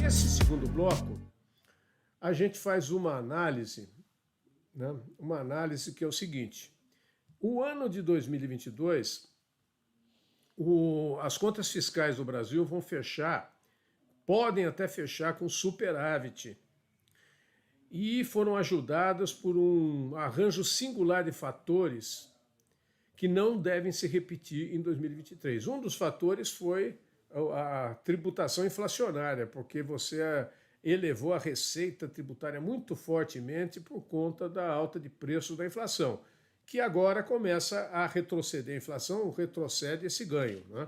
Nesse segundo bloco, a gente faz uma análise, né? Uma análise que é o seguinte: o ano de 2022, as contas fiscais do Brasil vão fechar, podem até fechar com superávit, e foram ajudadas por um arranjo singular de fatores que não devem se repetir em 2023. Um dos fatores foi a tributação inflacionária, porque você elevou a receita tributária muito fortemente por conta da alta de preço da inflação, que agora começa a retroceder. A inflação retrocede esse ganho, né?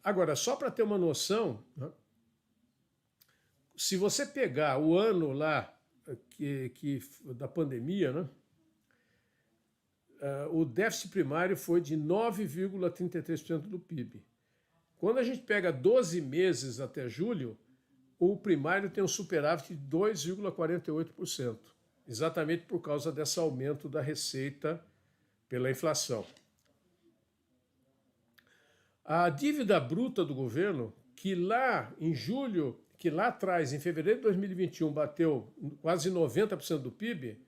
Agora, só para ter uma noção, né, se você pegar o ano lá da pandemia, né, o déficit primário foi de 9,33% do PIB. Quando a gente pega 12 meses até julho, o primário tem um superávit de 2,48%, exatamente por causa desse aumento da receita pela inflação. A dívida bruta do governo, que lá em julho, que lá atrás, em fevereiro de 2021, bateu quase 90% do PIB,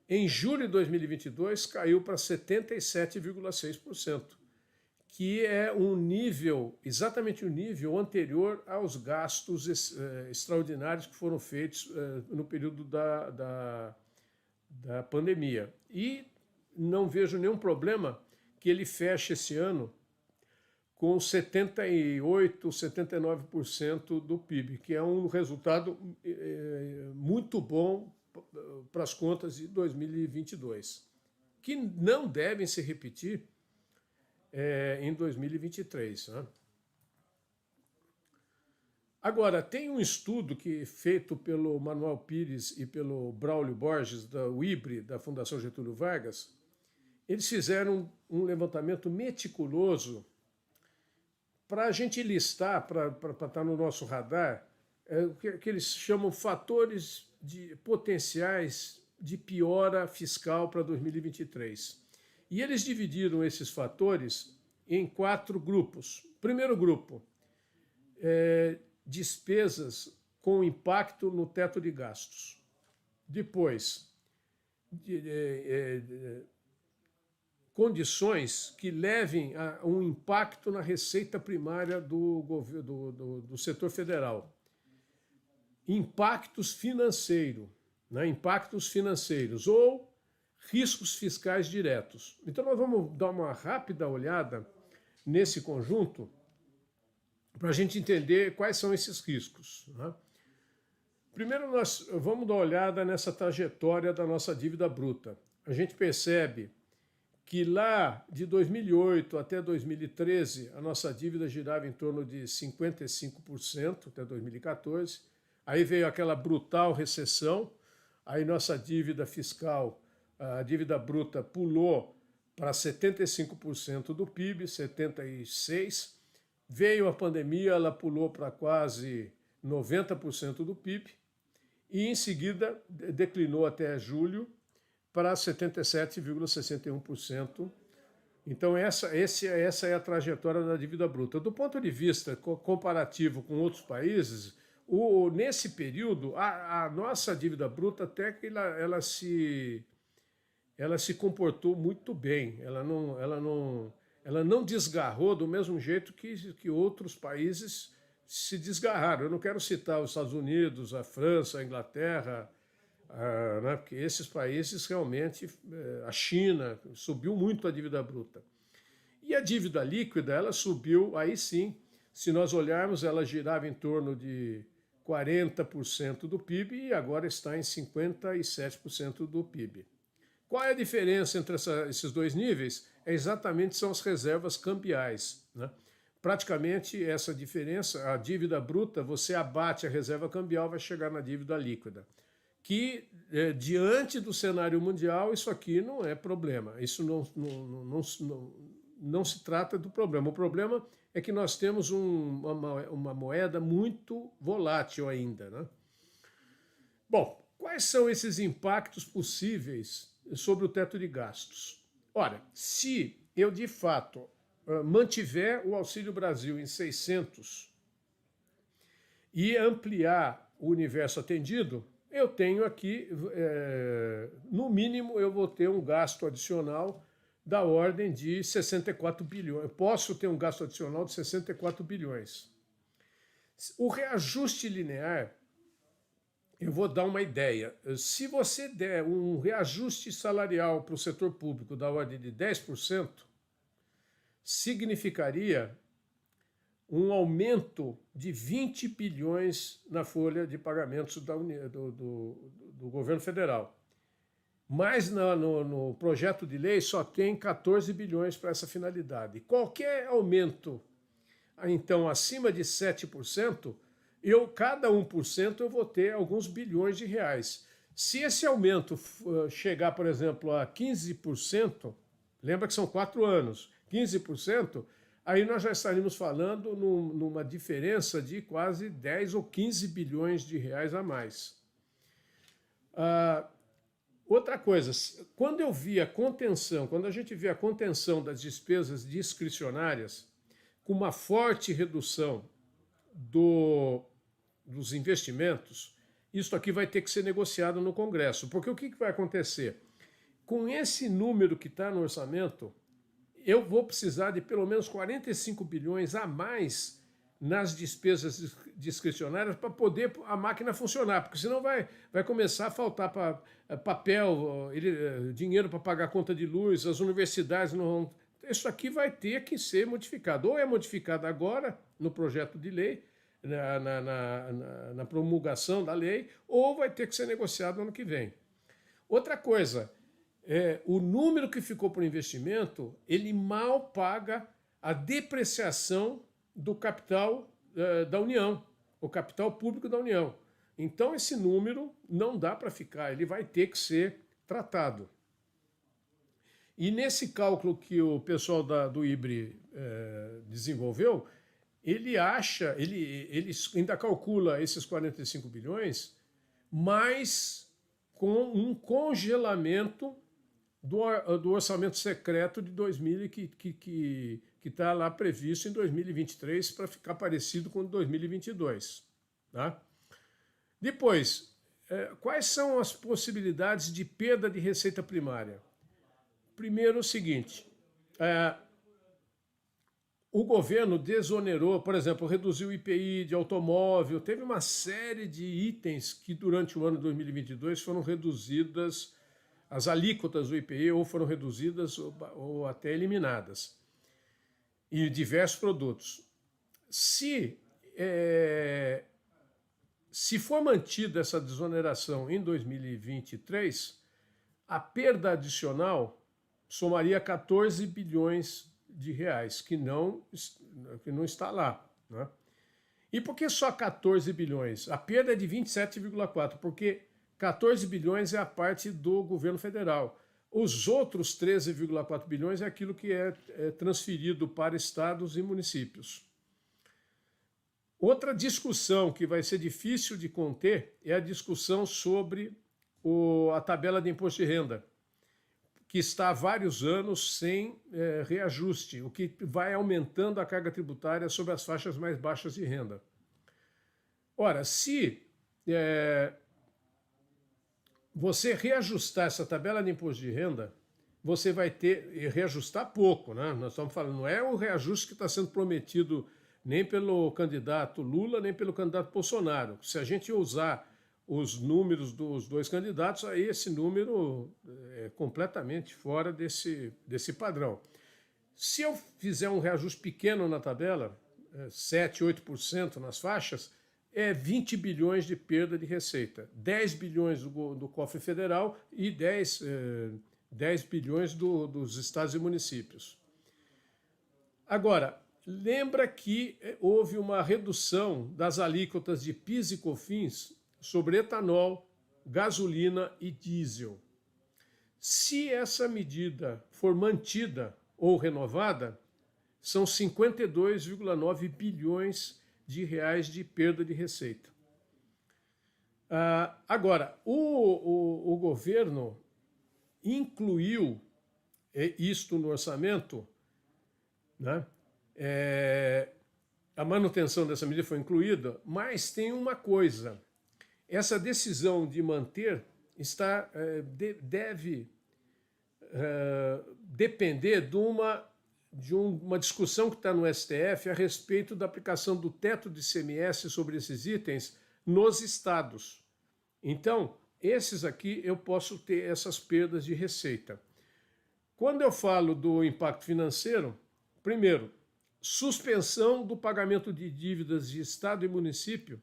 em julho de 2022 caiu para 77,6%, que é um nível, exatamente o nível anterior aos gastos extraordinários que foram feitos no período da pandemia. E não vejo nenhum problema que ele feche esse ano com 78%, 79% do PIB, que é um resultado muito bom para as contas de 2022, que não devem se repetir em 2023. Né? Agora, tem um estudo feito pelo Manuel Pires e pelo Braulio Borges, da UIBRE, da Fundação Getúlio Vargas. Eles fizeram um levantamento meticuloso para a gente listar, para estar no nosso radar, o que eles chamam fatores potenciais de piora fiscal para 2023. E eles dividiram esses fatores em 4 grupos. Primeiro grupo, despesas com impacto no teto de gastos. Depois, condições que levem a um impacto na receita primária do setor federal. Impactos financeiros, né? Impactos financeiros ou riscos fiscais diretos. Então nós vamos dar uma rápida olhada nesse conjunto para a gente entender quais são esses riscos. Né? Primeiro nós vamos dar uma olhada nessa trajetória da nossa dívida bruta. A gente percebe que lá de 2008 até 2013 a nossa dívida girava em torno de 55% até 2014. Aí veio aquela brutal recessão, aí nossa dívida fiscal, a dívida bruta pulou para 75% do PIB, 76%. Veio a pandemia, ela pulou para quase 90% do PIB e em seguida declinou até julho para 77,61%. Então essa é a trajetória da dívida bruta. Do ponto de vista comparativo com outros países, nesse período, a nossa dívida bruta até que ela se comportou muito bem. Ela não desgarrou do mesmo jeito que outros países se desgarraram. Eu não quero citar os Estados Unidos, a França, a Inglaterra, né, porque esses países realmente, a China, subiu muito a dívida bruta. E a dívida líquida, ela subiu, aí sim, se nós olharmos, ela girava em torno de 40% do PIB e agora está em 57% do PIB. Qual é a diferença entre esses dois níveis? São as reservas cambiais. Né? Praticamente essa diferença, a dívida bruta, você abate a reserva cambial, vai chegar na dívida líquida. Que, diante do cenário mundial, isso aqui não é problema. Isso não se trata do problema. O problema é que nós temos uma moeda muito volátil ainda. Né? Bom, quais são esses impactos possíveis sobre o teto de gastos? Ora, se eu, de fato, mantiver o Auxílio Brasil em 600, e ampliar o universo atendido, eu tenho aqui, no mínimo, eu vou ter um gasto adicional da ordem de 64 bilhões. Eu posso ter um gasto adicional de 64 bilhões. O reajuste linear, eu vou dar uma ideia. Se você der um reajuste salarial para o setor público da ordem de 10%, significaria um aumento de 20 bilhões na folha de pagamentos do governo federal. Mas no projeto de lei só tem 14 bilhões para essa finalidade. Qualquer aumento, então, acima de 7%, cada 1% eu vou ter alguns bilhões de reais. Se esse aumento chegar, por exemplo, a 15%, lembra que são 4 anos, 15%, aí nós já estaríamos falando numa diferença de quase 10 ou 15 bilhões de reais a mais. Outra coisa, quando a gente vê a contenção das despesas discricionárias, com uma forte redução dos investimentos, isso aqui vai ter que ser negociado no Congresso. Porque o que vai acontecer? Com esse número que está no orçamento, eu vou precisar de pelo menos 45 bilhões a mais nas despesas discricionárias para poder a máquina funcionar, porque senão vai começar a faltar papel, dinheiro para pagar a conta de luz, as universidades não vão... Isso aqui vai ter que ser modificado. Ou é modificado agora, no projeto de lei, na promulgação da lei, ou vai ter que ser negociado no ano que vem. Outra coisa, o número que ficou para o investimento, ele mal paga a depreciação do capital da União, o capital público da União. Então, esse número não dá para ficar, ele vai ter que ser tratado. E nesse cálculo que o pessoal do IBRE desenvolveu, ele ainda calcula esses 45 bilhões, mas com um congelamento do orçamento secreto de 2000 que está lá previsto em 2023 para ficar parecido com 2022. Tá? Depois, quais são as possibilidades de perda de receita primária? Primeiro, o seguinte, o governo desonerou, por exemplo, reduziu o IPI de automóvel, teve uma série de itens que durante o ano de 2022 foram reduzidas, as alíquotas do IPI ou foram reduzidas ou até eliminadas, e diversos produtos. Se for mantida essa desoneração em 2023, a perda adicional somaria 14 bilhões de reais, que não está lá. Né? E por que só 14 bilhões? A perda é de 27,4, porque 14 bilhões é a parte do governo federal. Os outros 13,4 bilhões é aquilo que é transferido para estados e municípios. Outra discussão que vai ser difícil de conter é a discussão sobre a tabela de imposto de renda, que está há vários anos sem reajuste, o que vai aumentando a carga tributária sobre as faixas mais baixas de renda. Ora, se você reajustar essa tabela de imposto de renda, você vai reajustar pouco, né? Nós estamos falando, não é o reajuste que está sendo prometido nem pelo candidato Lula, nem pelo candidato Bolsonaro. Se a gente usar os números dos dois candidatos, aí esse número é completamente fora desse padrão. Se eu fizer um reajuste pequeno na tabela, 7, 8% nas faixas, é 20 bilhões de perda de receita. 10 bilhões do cofre federal e 10 bilhões dos estados e municípios. Agora, lembra que houve uma redução das alíquotas de PIS e COFINS sobre etanol, gasolina e diesel. Se essa medida for mantida ou renovada, são 52,9 bilhões de reais de perda de receita. Agora, o governo incluiu isto no orçamento, né, a manutenção dessa medida foi incluída, mas tem uma coisa, essa decisão de manter deve depender de uma discussão que está no STF a respeito da aplicação do teto de ICMS sobre esses itens nos estados. Então, esses aqui eu posso ter essas perdas de receita. Quando eu falo do impacto financeiro, primeiro, suspensão do pagamento de dívidas de estado e município,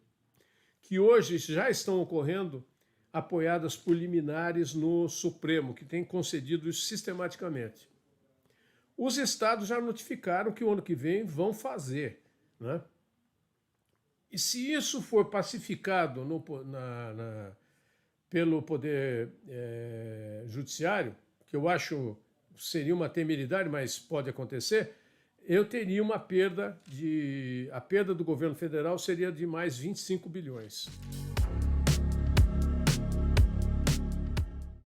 que hoje já estão ocorrendo, apoiadas por liminares no Supremo, que tem concedido isso sistematicamente. Os estados já notificaram que o ano que vem vão fazer, né? E se isso for pacificado pelo Poder Judiciário, que eu acho seria uma temeridade, mas pode acontecer, eu teria uma perda a perda do governo federal seria de mais 25 bilhões.